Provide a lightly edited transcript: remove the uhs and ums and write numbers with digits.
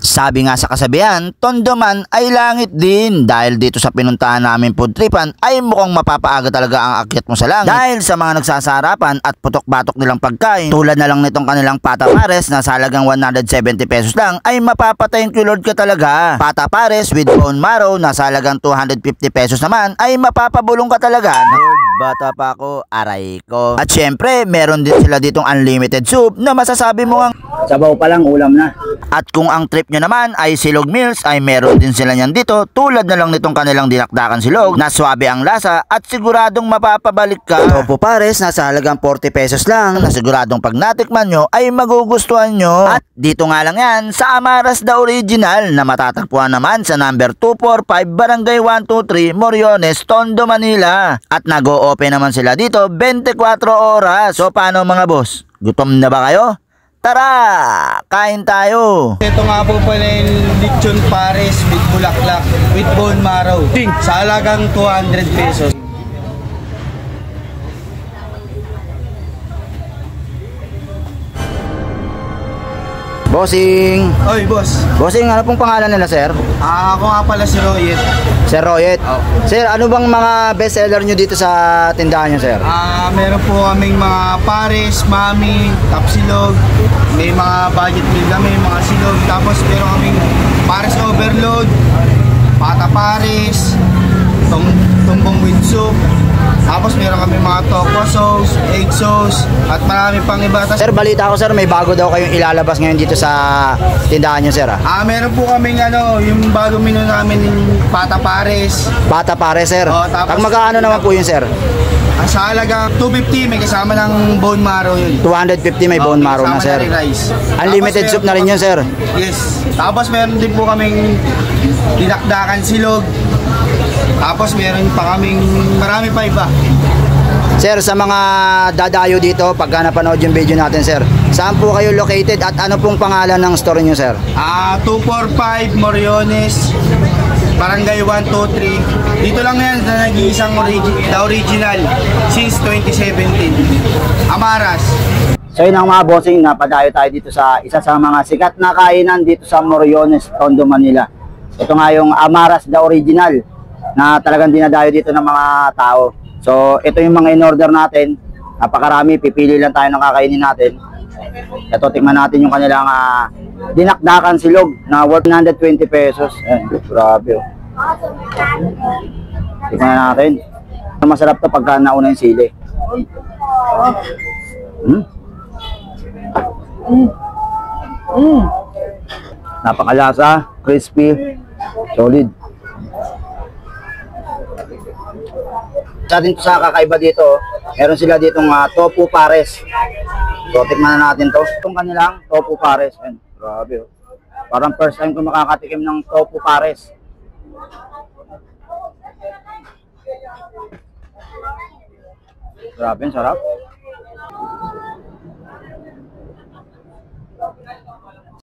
Sabi nga sa kasabihan, tondo man ay langit din. Dahil dito sa pinuntahan namin food tripan ay mukhang mapapaaga talaga ang akyat mo sa langit. Dahil sa mga nagsasarapan at putok-batok nilang pagkain, tulad na lang nitong kanilang pata pares na sa halagang 170 pesos lang, ay mapapatayin ko Lord ka talaga. Pata pares with bone marrow na sa halagang 250 pesos naman ay mapapabulong ka talaga. Lord, bata pa ako, aray ko. At syempre, meron din sila ditong unlimited soup na masasabi mo ang Sabaw pa lang, ulam na. at kung ang trip nyo naman ay silog meals, ay meron din sila nyan dito, tulad na lang nitong kanilang dinakdakan silog na swabe ang lasa at siguradong mapapabalik ka. Topo pares na sa halagang 40 pesos lang na siguradong pag natikman nyo ay magugustuhan nyo. At dito nga lang yan sa Amaras the Original na matatagpuan naman sa number 245 Barangay 123 Moriones, Tondo, Manila. At nag-o-open naman sila dito 24 oras. So paano mga boss? Gutom na ba kayo? Tara! Kain tayo! Ito nga po pala yung lechon pares with bulaklak with bone marrow sa halagang 200 pesos. Bossing! Oy boss, Bossing, ano pong pangalan nila sir? ako nga pala si Royet. Sir Royet. Oh. Sir, ano bang mga best seller nyo dito sa tindahan nyo sir? Meron po kaming mga pares, mami, tapsilog, may mga budget meal kami, mga silog, tapos meron kaming pares overload, pata pares, tumbong with soup, tapos meron kami mga tofu sauce, egg sauce, at marami pang iba. Sir, balita ko sir, may bago daw kayong ilalabas ngayon dito sa tindahan nyo sir Meron po kaming yung bagong menu namin yung pata pares. Pata pare sir. Oh, tapos- Pag magkano naman po yun sir? Sa halaga 250, may kasama ng bone marrow yun. 250 may bone marrow na kasama sir. rin rice. Unlimited Tapos soup na rin yun sir. Yes. Tapos meron din po kaming dinakdakan silog. Tapos meron pa kaming marami pa iba. Sir, sa mga dadayo dito, pagka napanood yung video natin sir, saan po kayo located at ano pong pangalan ng store nyo sir? 245 Moriones, Barangay 123. Dito lang yan na nag-iisang the original since 2017. Amaras. So yun ang mga bossing, napadayo tayo dito sa isa sa mga sikat na kainan dito sa Moriones, Tondo, Manila. Ito nga yung Amaras the Original na talagang dinadayo dito ng mga tao. So ito yung mga in-order natin. Napakarami, pipili lang tayo ng kakainin natin. Ito, tingnan natin yung kanilang dinakdakan silog na worth 120 pesos. Ayan, grabe oh. Tingnan natin. Masarap to pagka nauna yung sili. Napakalasa, crispy, solid. Sa atin to sa kakaiba dito, meron sila ditong tofu pares. So tikman na natin to. Itong kanilang tofu pares. Ayan, grabe oh. Parang first time ko makakatikim ng tofu pares. Grabe, sarap.